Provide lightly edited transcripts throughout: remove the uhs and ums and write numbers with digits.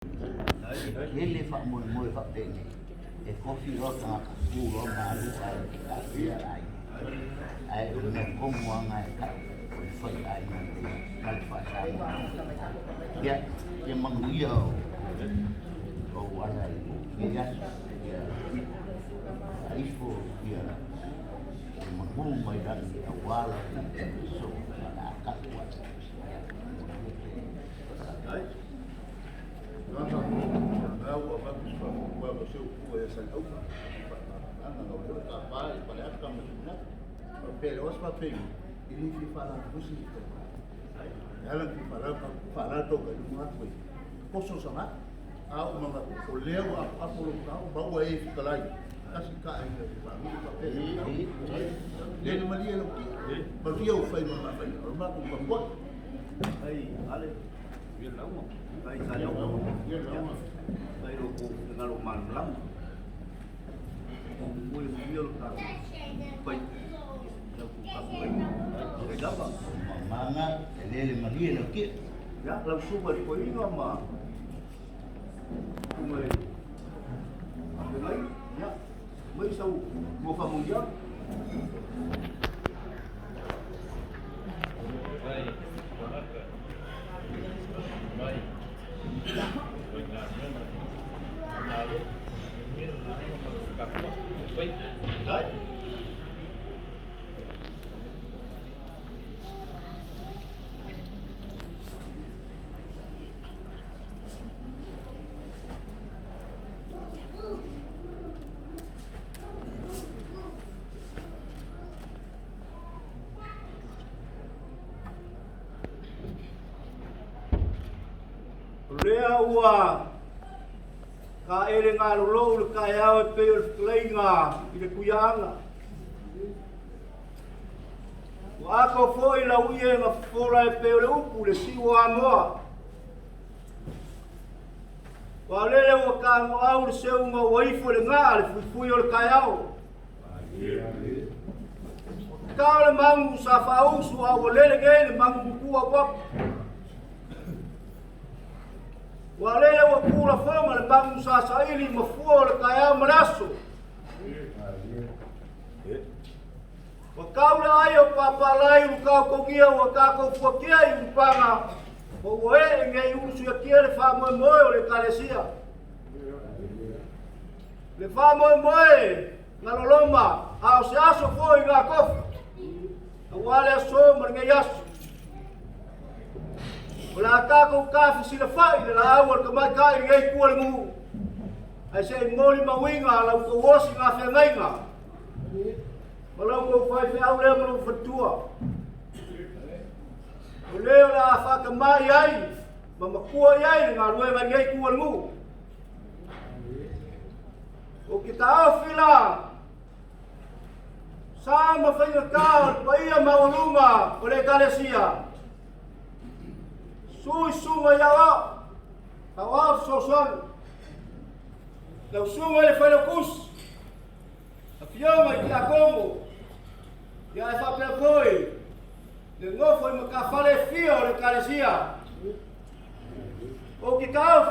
Ele fa mo fa tene. E kofi ro ka ku ro ma lu ai ka ia ai. Ai me como anga ka fa ai na te ka fa sa. Ya, ye manguio. O wala i ya. Ai fo ya. Mangu mai dan awala so na ka wa. Ai. Agua va a ser puede ser agua. Anda no veo capaz para acá me pero os papel ele fi falar música. Ela fi falar toca de uma coisa. Posso chamar? Ah, uma olheu a colocar o baú aí fica lá. Assim cai para mim papel. Ele malia no que? Mas eu fui uma faz. Uma com papo. Aí, ale. Viu não? Aí saiu não. Viu não? Aí eu dengan rumah lam. Mui mui tak. Pai. Kenapa? Mana ele malia no que? Ya, langsung balik ko ini ama. Kumai. Dengai? Ya. Mai sau mo fa mong ya. Baik. Baik. Rea ua ka ere ngā lolo le ka iau e peo le whakainga i le kuianga. Wa ako fo i la uie ngā whora e peo le upu le siwa amoa. Wa lele ua ka ngā au le seu ngā waifo le ngā le fuifui o le ka iau. Ka le mangu sa whausu a wa lele gei le mangu kua wapu. Wa lele wa kula fonga le bangu sa saili mafua le kaya maraso. Wa kaule ayo papalai u kau kongia wa kako fuakia i upanga. Wa ue nge usu ya kia le wha moe moe o le kalesia. Le wha moe moe na loloma a o se aso fo i ngā kofu. A wale aso maringa yasu. Wala kako kafi sila fai le la awal ka mai kai ngai kual ngu. Ai sei moli mawinga la ko wosi nga fe ngainga. Wala ko fai fe au le mo fatua. Ole la fa ka mai ai. Mama kua ai nga lue mai ngai kual ngu. O kita afila. Sama fa nga ka pa ia mawalunga ole kalesia. Sui sunga yawa, tawaf sosan, lau sunga le whailakus, a whionga ki a Kongo, ia e whapea koi, le ngofo i maka whale whio le kalesia. O ki kauf,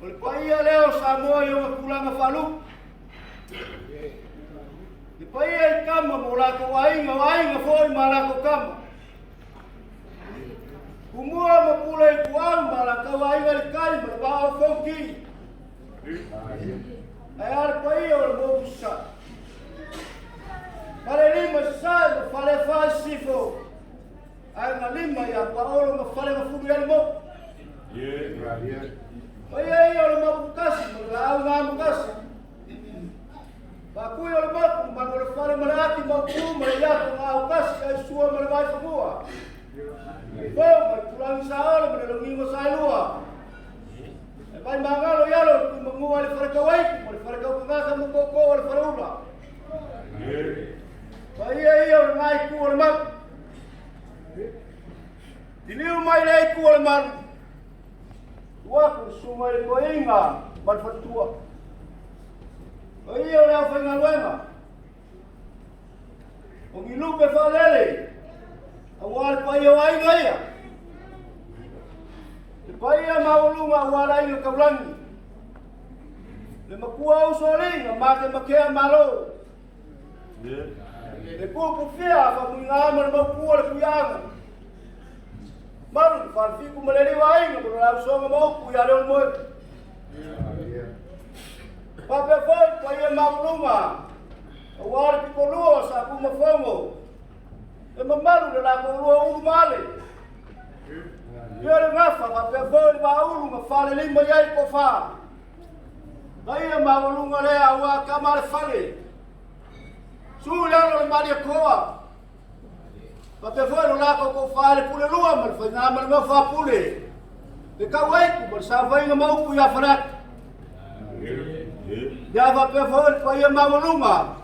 o le paia leo sa moa i onga kulanga whaluk, le paia i kama mo lako wainga foi ma lako kama. Kumua mapula i kuamba la kawainga li kaima ba o fonki. Ai ar pai o mo busa. Pare lima sai fale fai sifo. Ai na lima ya pa o ma fale ma fudu ya mo. Ye, grazie. Ai ai o ma bukasi ma au na bukasi. Ba ku o ma no fale ma ati ma ku ma ya ko au kasi ai sua ma vai famua. Bom, pulang sahur menelungi masalua. Pai mangalo yalo tu mengual farkawai, mol farkaw ngasa mo koko wal farula. Pai iyo ngai ku wal mak. Diliu mai lai ku wal man. Wa ku sumai ko inga mal fatua. Pai iyo la fa ngalwenga. Ongilu be falele. Awal pa iyo ay gaya. Paia maulunga walai o kaulangi. Le makua usolinga mate makea malo. Le pupu fia fa muingama le makua le kuyanga. Malu farfiku maleli wainga mo la usonga mo kuya le mo. Pape foi paia maulunga. Awara pikolua sa kuma fongo. E mamalu le la kolua umale. Yere ngafa ka pefoi maulu ma fale lima yai ko fa. Dai maulu ngale awa kamar fale. Su lalo le mali koa. Pa pefoi la ko fale pule lua mal fa na mal fa pule. De ka wai ku sa vai ngau ku ya farak. Ya va pefoi pa ye maulu ma.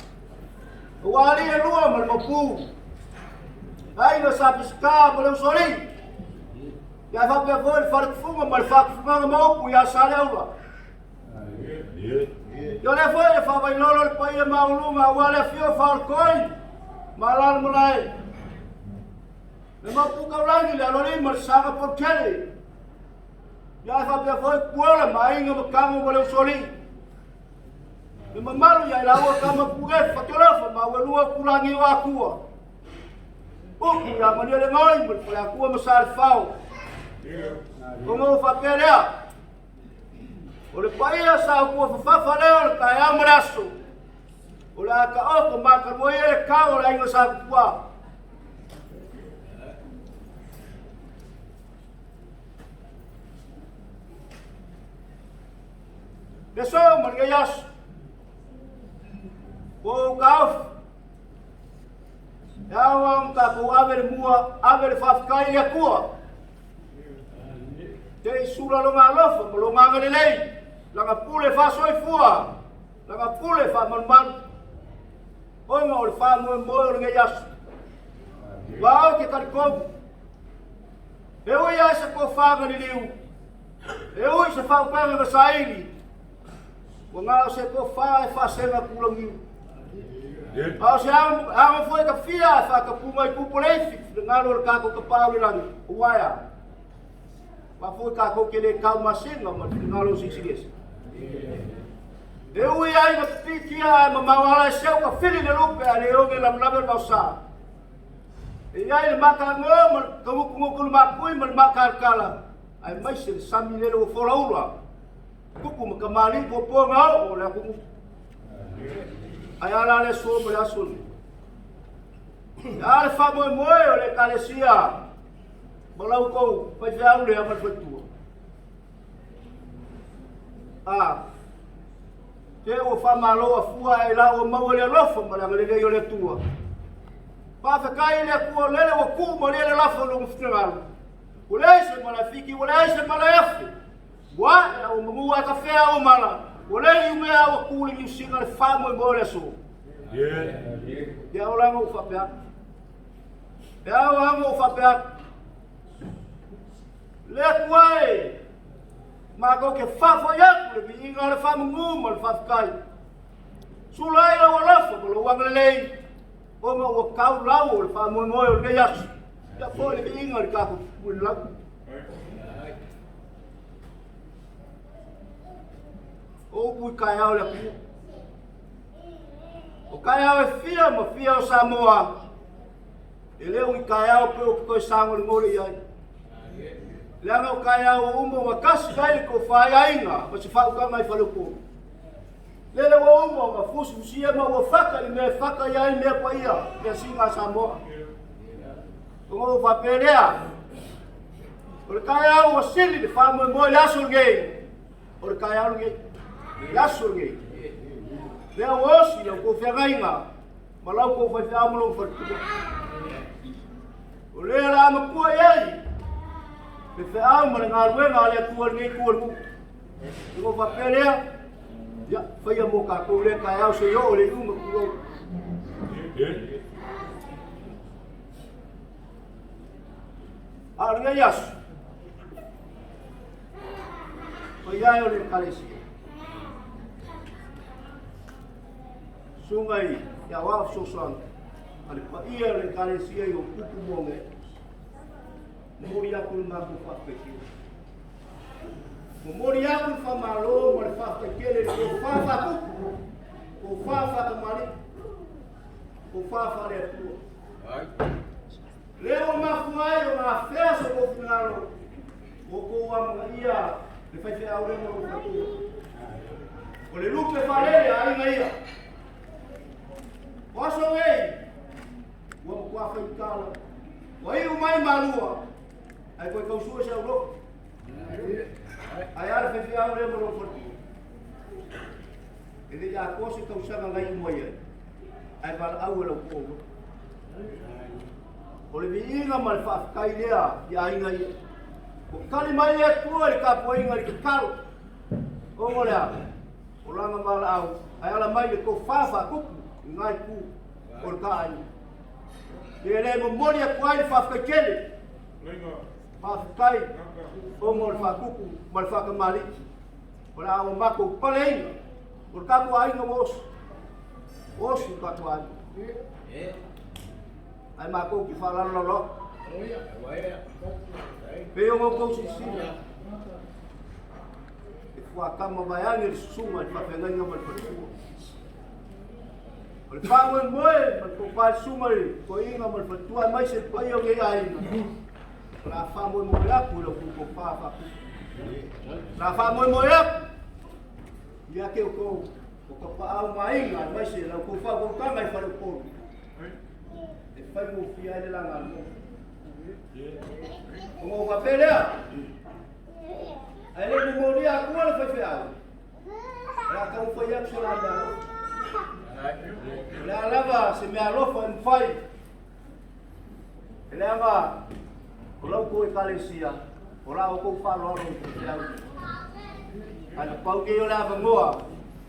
Wali lua mal mapu. Ai no sapiska pole sori. Ya va pe vol far funga mal fa funga mau ku ya sale aula. Yo le foi fa vai lolo pa ia maulunga wala fio fa koi. Malal mulai. Le ma pu ka langi le lori mar saga por kele. Ya va pe foi kuala mai nga kamu bole soli. Le ma malu ya la wa kama puge fa tolofa ma wa kulangi wa kuwa. Ku ya mani le ngai mo la kuwa masal fao. Como fa pelea. Ole paia sa ku fa fa leo ka ya mraso. Ole ka o ko ma ka mo ye ka o la ingo sa ku. Beso man ga yas. Bo kauf. Ya wam ka ku aver mua aver fa kai ya ku. Te sura lo ngalofa, lo ngangale lei. Langa pule fa soi fua. Langa pule fa man. Onga ol fa mo nge yas. Wao ke tar ko. E o ya se ko fa ngani liu. E o se fa pa nga saili. Wanga se ko fa e fa se na pulangi. Au se ang foi ka fia fa ka pumai pupulei. Ngalo ka ko ka pauli lang. Uaya. Ma foi ka ko kele kau masinga ma ngalo sisies. E ui ai na pikia ma mawala seu ka fili le lupe ale o lam lam ba sa. E ai maka ngo ma kumu ma kui ma maka kala. Ai mai se sami le o fora ula. Kuku ma kamali po po ngao o la kumu. Ai ala le so ma asul. Ya fa mo o le kalesia. Malau kau pajau le amal betua. Te o fa malo a fua e la o mau le lofa malang le yo le tua. Pa fa kai le ku le o ku mo le lofa lo mfngal. O le se mala fiki o le se mala yafi. Wa o mu wa ka fe o mala. O le yu me o ku le singa le fa mo le so. Ya o la mo fa pe. Ya o mo fa pe. Le kuai ma ko ke fa fo ya le bi ngale fa mu mal fa kai sulai la wala fo lo wa le o mo o ka la o fa mo no o le ya ya fo le bi ngale ka ko la o bu ka ya le ku o ka ya e fia mo fia o Samoa ele o ka ya o pe o ko sango le ngole ya Langa o kaya o umo wa kasi kai ko fai ainga, ma se fau ka mai faluko. Lele o umo ma fusu sia ma o faka i me faka ya i me pa ia, me singa Samoa. O va pelea. O kaya o sili de famo mo la surgei. O kaya o ngai. La surgei. Le o si lo ko fengainga. Ma lau ko fa amulo fa. O le la ma ko ai. Me fe au ma nga lwe nga le ku ngi ku mu. Ngo fa pelea. Ya, fa ya mo ka ko le ka ya so yo le u mo ku. Al yas. Fa ya yo le kalesi. Sungai ya wa so son. Al pa ia le kalesi yo ku ku mo nge. Muri aku ma ku fa pe. Mori aku famalo mo le fa kele ko fa ku ko fa ka mali ko fa le tu leo mafuai o na fesa ko finalo ko wa ia le fa fe aure mo ko tu o le lupe fale ai ngai waso ei wa ko fa kala wa i mai malua ai ko ko su sa lo ai ar fe aure mo ko tu ele ya ko se ko sa ngai mo ia ai val au lo ko o le viinga ma le whaakai lea i ainga i. O kali mai e tua le ka poinga i ke karo. O mo lea, o langa mala au, ai ala mai le ko whawha kupu i ngai ku o le ka ai. E le mo mori a kuai le whaakai kele. Whaakai, o mo le whaakuku ma le whaakamali. O le au mako pale inga, o le kaku ainga mo osu. Osu kaku ainga. Ai ma ko ki fala lo. Pe o mo ko si. E fua kama mai ani suma pa penga nga mal pa. O le pango moe pa ko pa suma ko inga mal pa tua mai se pa yo ge ai. La fa mo la ku lo ko pa. La fa mo ya. Ya ke ko pa au mai nga mai se la ko fa ko ka mai fa ko. Fai mo fia ele lá no. Como va pelea? Aí ele moria a cola foi fiado. Ela como foi a chorada. Ela lava se me alofa em fai. Ela lava o louco e calecia. O lá o que falo no. Ana pau que eu lava moa.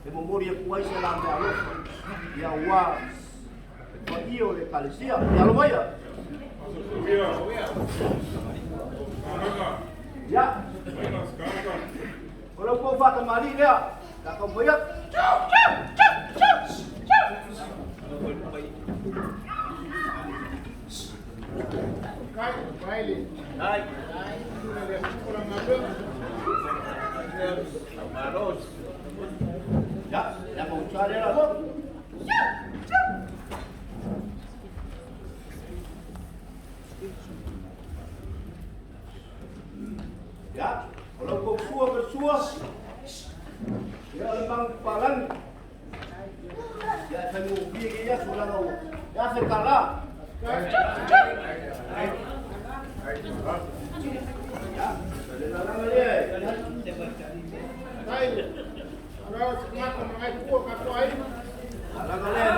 E mo moria com aí se lá me alofa. E a uá. Io le calesia, ya lo vaya. Ya. Kalau kau fata mari dia, tak kau bayar. Baile. Hai. Kurang ada. Maros. Ya, ya mau cari lah. Ya, kalau kau suah bersua, ya lembang palang, ya temu biaya ya sudah tahu, ya sekalah. Ya, ada dalam dia. Baile. Agora se mata mais pouco a tua aí. Ada kalian.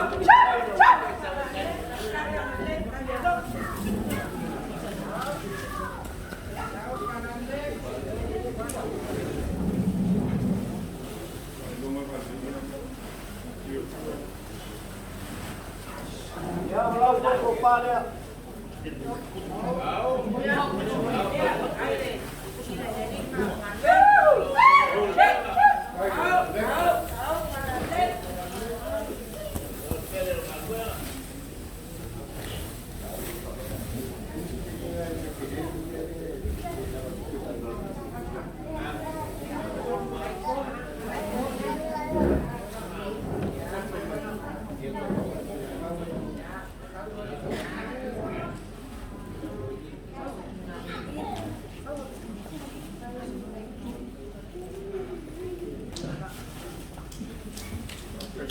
Ya, kalau kau pada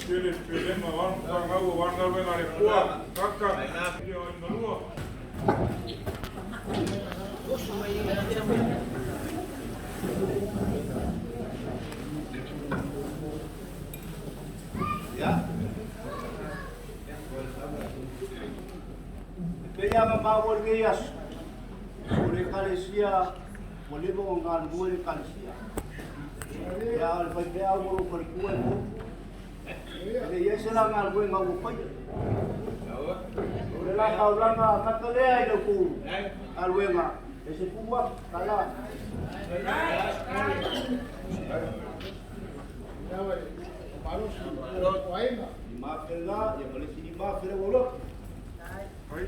Kyllä varmaan venäinen kuva. Kakka. Joo, no luo. ya. Kaya mabawal ngayas. Uli kalesia, uli mo ngan uli kalesia. Ya al mo perkuan mo. Jadi ya sila ngal gue ngupay. Wala ka lang katalea ilo ku. Alwe nga. Ese kuwa kala. Mafela, ya boleh sini mafela wala. Hai.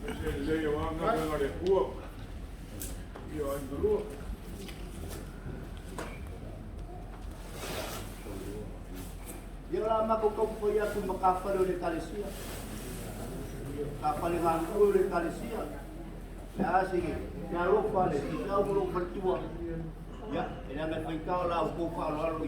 Ese le llevan venäinen kuva. Joo, no luo. Dia lama ko kau ya tu makapal oleh Kalesia. Kapal dengan oleh Kalesia. Ya sige. Ya lupa le, kita belum bertua. Ya, ini nak kau lah, kau kalau